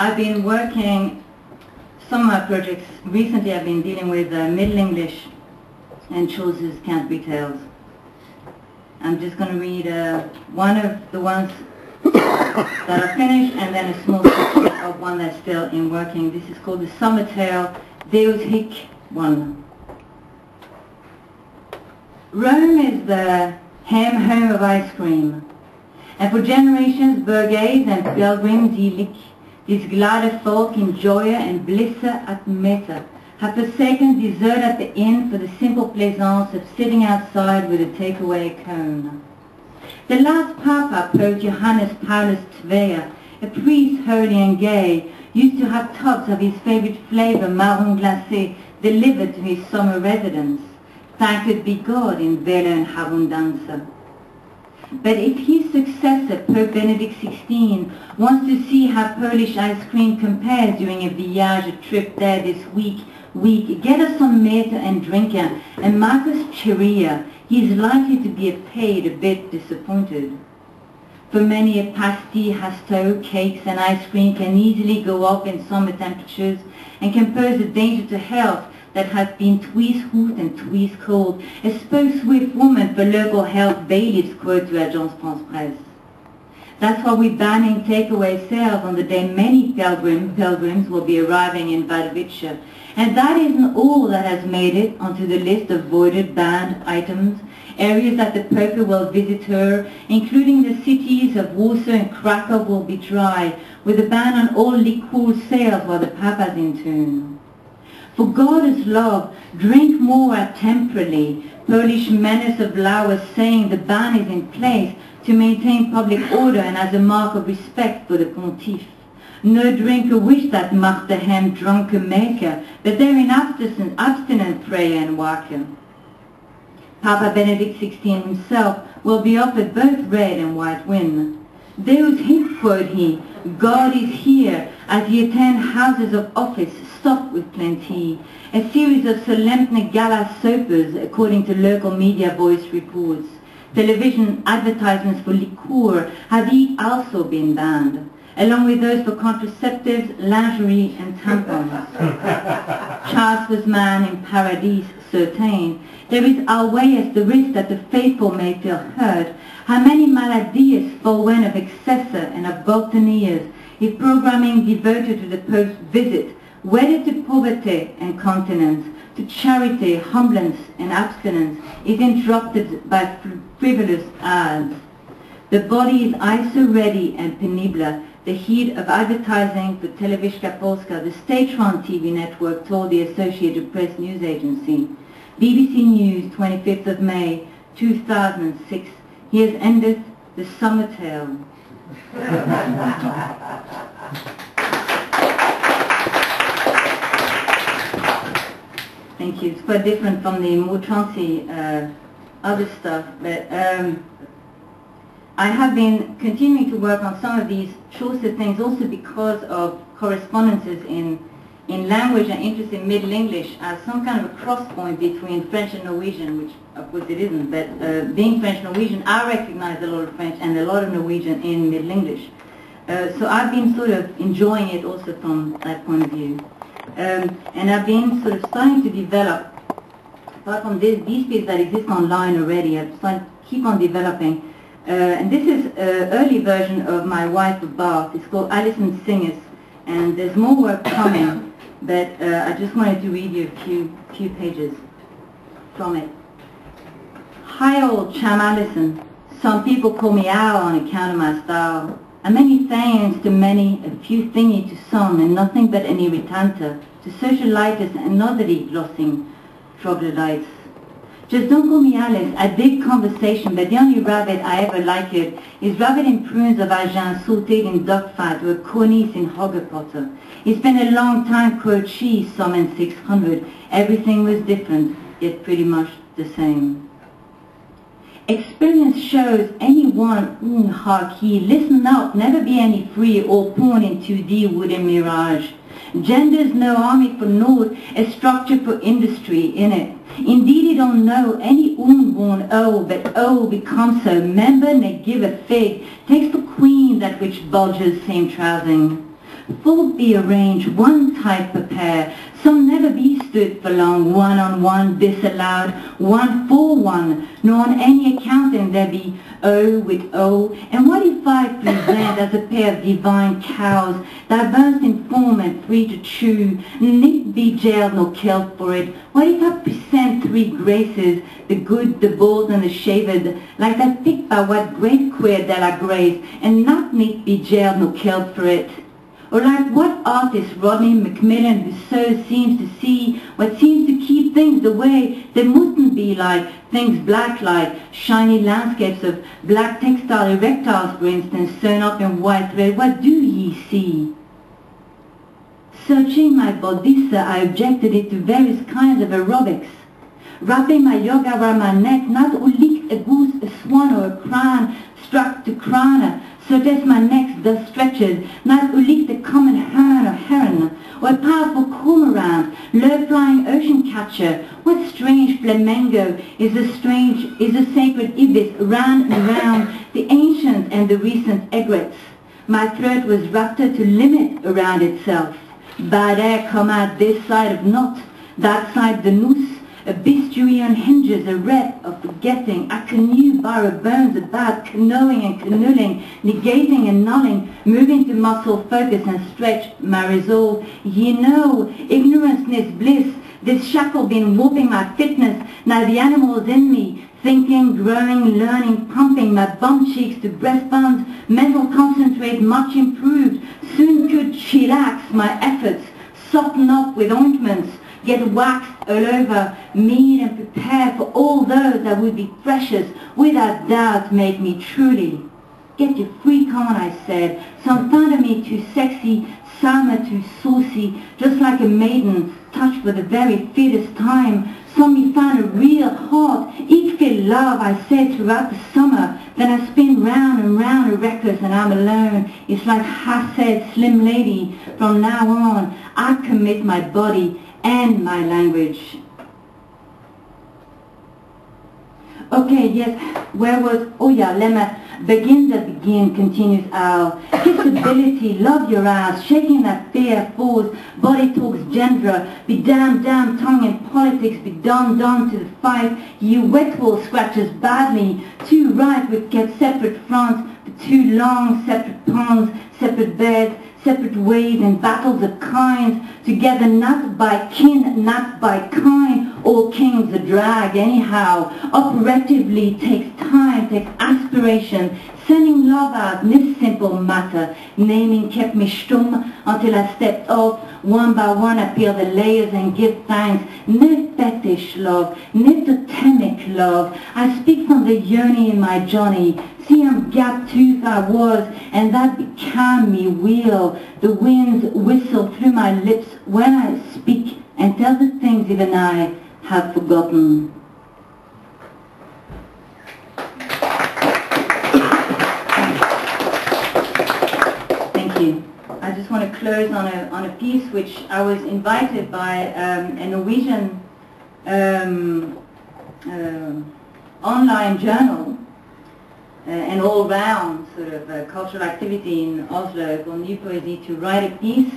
I've been working, some of my projects, recently I've been dealing with Middle English and Chaucer's Canterbury Tales. I'm just going to read one of the ones that are finished and then a small section of one that's still in working. This is called The Summer Tale, Deus Hic 1. Rome is the home of ice cream, and for generations Bergvall and pilgrims die lik, this glade folk in joy and blisse at meta, have forsaken dessert at the inn for the simple plaisance of sitting outside with a takeaway cone. The last Papa, Pope Johannes Paulus II, a priest holy and gay, used to have tubs of his favorite flavor, marron glacé, delivered to his summer residence. Thanked be God in Vela and Abundanza. But if his successor, Pope Benedict XVI, wants to see how Polish ice cream compares during a voyage, a trip there this week, get us some meta and drinker, and Marcus Cheria, he is likely to be paid a bit disappointed. For many a pasty, hasto, cakes and ice cream can easily go up in summer temperatures and can pose a danger to health that has been twice hot and twice cold, a spokeswift woman for local health bailiffs quote to Agence France Presse. That's why we're banning takeaway sales on the day many pilgrims will be arriving in Wadowice. And that isn't all that has made it onto the list of voided banned items. Areas that the Pope will visit her, including the cities of Warsaw and Krakow, will be dry, with a ban on all liqueur sales while the Papa's in tune. For God is love, drink more temporarily. Polish menace of law was saying the ban is in place to maintain public order and as a mark of respect for the pontiff. No drinker wish that Martehem drunken maker, but they're in abstinent prayer and worker. Papa Benedict XVI himself will be offered both red and white wine. Deus hic, quote he, God is here, as he attend houses of office stocked with plenty. A series of solemn gala sopas, according to local media voice reports. Television advertisements for liqueur have also been banned, along with those for contraceptives, lingerie and tampons. Charles was man in paradise, certain. There is always the risk that the faithful may feel hurt. How many maladies forwen of excessor and of Boltoniers, if programming devoted to the Pope's visit, wedded to poverty and continence, to charity, humblance and abstinence, is interrupted by frivolous ads. The body is also ready and penibla. The heat of advertising for Telewizja Polska, the state-run TV network, told the Associated Press news agency. BBC News, 25th of May, 2006. He has ended the summer tale. Thank you. It's quite different from the more trancy other stuff, but I have been continuing to work on some of these Chaucer things also because of correspondences in language and interest in Middle English as some kind of a cross point between French and Norwegian, which of course it isn't, but being French-Norwegian, I recognize a lot of French and a lot of Norwegian in Middle English. So I've been sort of enjoying it also from that point of view. And I've been sort of starting to develop, apart from these pieces that exist online already, I've started to keep on developing. And this is an early version of My Wife of Bath. It's called Alison Singers, and there's more work coming, but I just wanted to read you a few pages from it. Hi old chum Alison, some people call me Al on account of my style. A many thanks to many, a few thingy to some, and nothing but an irritanta, to socialitis and notary glossing troglodytes. Just don't call me Alice. I dig conversation, but the only rabbit I ever liked is rabbit in prunes of Agen sautéed in duck fat or cornice in hoggerpotter. It's been a long time, quote she, some in 600. Everything was different, yet pretty much the same. Experience shows anyone harkee, listen up, never be any free or pawn in 2D wooden mirage. Gender's no army for naught, a structure for industry in it. Indeed he don't know any unborn but becomes so, member ne give a fig, takes for queen that which bulges same trousing. Fold be arranged, one type prepare. Some never be stood for long, one on one disallowed, one for one, nor on any accounting there be O with O. And what if I present as a pair of divine cows, diverse in form and free to chew, need be jailed nor killed for it? What if I present three graces, the good, the bold and the shaved, like that picked by what great queer de la grace, and not need be jailed nor killed for it? Or like what artist Rodney Macmillan, who so seems to see what seems to keep things the way they mustn't be, like things black, like shiny landscapes of black textile erectiles, for instance, sewn up in white thread. What do ye see? Searching my bodhisa, I objected it to various kinds of aerobics. Wrapping my yoga around my neck, not ulikt a goose, a swan or a crown, struck to crana, so that my neck thus stretches, not ulikt a common hern or heron, or a powerful cormorant, low-flying ocean catcher. What strange flamengo is the sacred ibis, round and round, the ancient and the recent egrets. My throat was rapted to limit around itself. Bad air come out this side of knot, that side the noose, a bestiary on hinges, a rep of forgetting, a canoe borrow bones about canoeing and canoodling, negating and nulling, moving to muscle focus and stretch my resolve. Ye know, ignorance is bliss, this shackle been warping my fitness, now the animals in me, thinking, growing, learning, pumping my bum cheeks to breastbones, mental concentrate much improved, soon could chillax my efforts, soften up with ointments, get waxed all over, meet and prepare for all those that would be precious, without doubt make me truly. Get your freak on, I said. Some found me too sexy, some are too saucy, just like a maiden touched for the very fittest time. Some me found a real heart, each feel love, I said, throughout the summer. Then I spin round and round a reckless and I'm alone. It's like I said, slim lady, from now on I commit my body and my language. Okay, yes, where was, oh yeah, lemma, begin that begin, continues Al. Kissability, love your ass, shaking that fear, force, body talks gender, be damn tongue in politics, be done to the fight, you wet wool scratches badly, too right with kept separate fronts, but too long, separate ponds, separate beds, separate ways and battles of kinds, together not by kin, not by kind, all kings a drag anyhow. Operatively takes time, takes aspiration, sending love out in this simple matter. Naming kept me stum until I stepped off. One by one I peel the layers and give thanks. No fetish love, no totemic love. I speak from the yoni in my Johnny. See, I'm gap-toothed I was, and that became me wheel. The winds whistle through my lips when I speak and tell the things even I have forgotten. Thank you. I just want to close on a piece which I was invited by a Norwegian online journal, an all-round sort of cultural activity in Oslo called New Poesy, to write a piece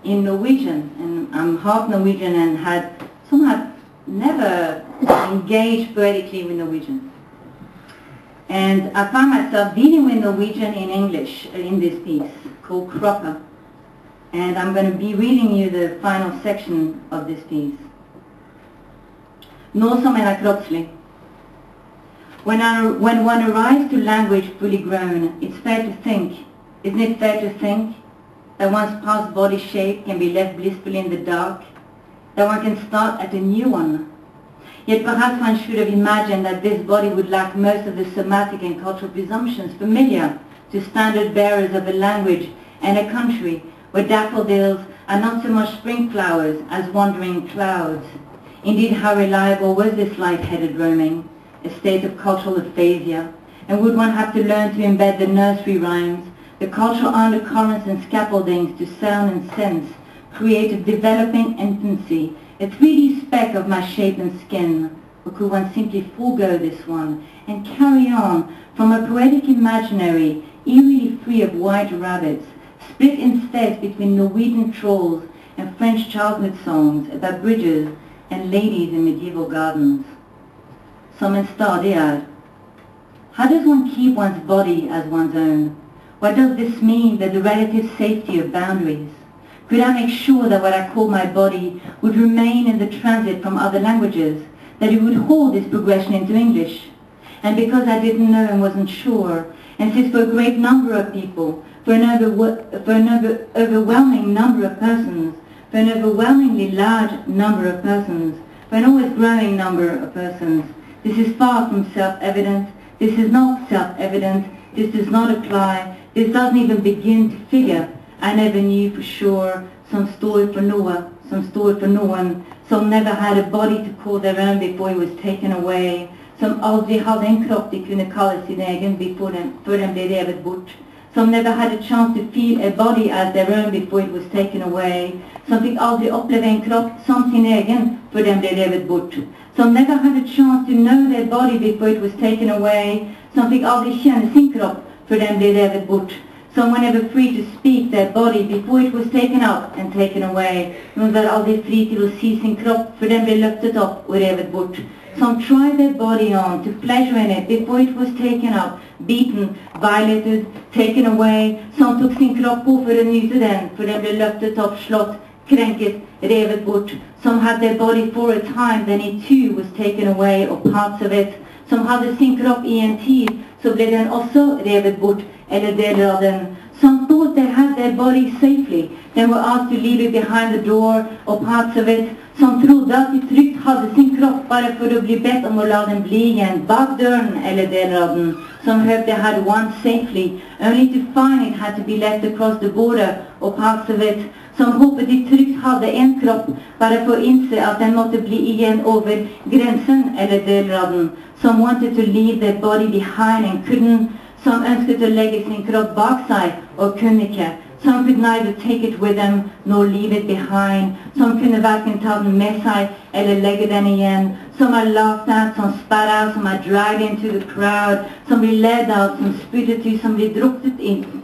in Norwegian. And I'm half Norwegian and had somehow never engaged poetically with Norwegian. And I found myself dealing with Norwegian in English in this piece called Kropper. And I'm going to be reading you the final section of this piece. Nå som er kroppslig. When one arrives to language fully grown, it's fair to think, isn't it fair to think, that one's past body shape can be left blissfully in the dark, that one can start at a new one. Yet perhaps one should have imagined that this body would lack most of the somatic and cultural presumptions familiar to standard bearers of a language and a country where daffodils are not so much spring flowers as wandering clouds. Indeed, how reliable was this light-headed roaming? A state of cultural aphasia, and would one have to learn to embed the nursery rhymes, the cultural undercurrents and scaffoldings to sound and sense, create a developing infancy, a 3D speck of my shape and skin? Or could one simply forego this one and carry on from a poetic imaginary, eerily free of white rabbits, split instead between Norwegian trolls and French childhood songs about bridges and ladies in medieval gardens. Som en stadig er. How does one keep one's body as one's own? What does this mean with the relative safety of boundaries? Could I make sure that what I call my body would remain in the transit from other languages, that it would hold this progression into English? And because I didn't know and wasn't sure, and since for a great number of people, for an overwhelming number of persons, for an overwhelmingly large number of persons, for an always growing number of persons, this is far from self-evident, this is not self-evident, this does not apply, this doesn't even begin to figure. I never knew for sure, some story for Noah, some story for no one, some never had a body to call their own before he was taken away, som aldri hadde en kropp de kunne kalle sin egen før den ble revet bort, som never had a chance to feel a body as their own before it was taken away, som fikk aldri oppleve en kropp som sin egen før den ble revet bort, som never had a chance to know their body before it was taken away, som fikk aldri kjenne sin kropp før den ble revet bort, some were never free to speak their body before it was taken up and taken away, noen var aldri fri til å si sin kropp før den ble løftet opp og revet bort. Some tried their body on to pleasure in it before it was taken up, beaten, violated, taken away. Some took sin kropp på for å nyte den, for den ble løftet opp, slått, krenket, revet bort. Some had their body for a time, then it too was taken away, or parts of it. Some hadde sin kropp i en tid, så ble den også revet bort, eller deler av den. Some thought they had their body safely, then were asked to leave it behind the door, or parts of it. Som trodde at de trygt hadde sin kropp bare for å bli bedt om å la den bli igjen bak døren eller deler av den. Some hoped they had one safely, only to find it had to be left across the border or parts of it. Som håpet de trygt hadde en kropp bare for å innse at den måtte bli igjen over grensen eller deler av den. Some wanted to leave their body behind and couldn't. Some ønsket å legge sin kropp bak seg og kunne ikke. Some could neither take it with them nor leave it behind. Some kunne hverken ta den med seg eller legge den igjen. Some are laughed at, some spat out, some are dragged into the crowd. Some be led out, some spyttet ut, some blir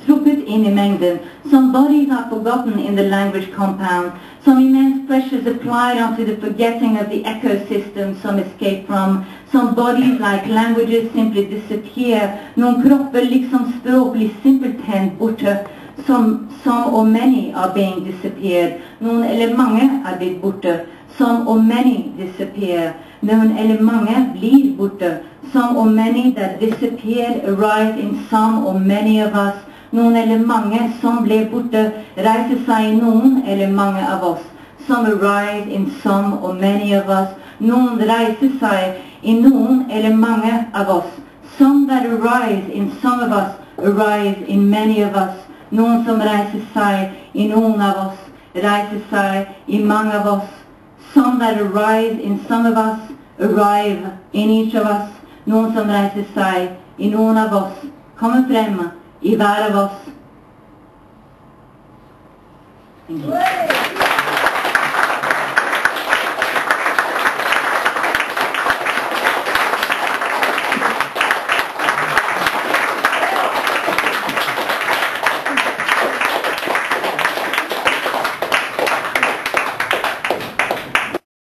trukket inn i mengden. Some bodies are forgotten in the language compound. Some immense pressures applied onto the forgetting of the ecosystem some escape from. Some bodies, like languages, simply disappear. Noen kropper, liksom språk, blir simpelthen borte. Some or many are being disappeared. Noen eller mange er blitt borte. Some or many disappear. Noen eller mange blir borte. Some or many that disappeared arise in some or many of us. Noen eller mange som ble borte reiser seg i noen eller mange av oss. Some arise in some or many of us. Noen reiser seg i noen eller mange av oss. Some that arise in some of us arise in many of us. Noen som reiser seg i noen av oss, reiser seg i mange av oss. Some that arise in some of us, arrive in each of us. Noen som reiser seg i noen av oss, kommer frem i hver av oss. Thank you.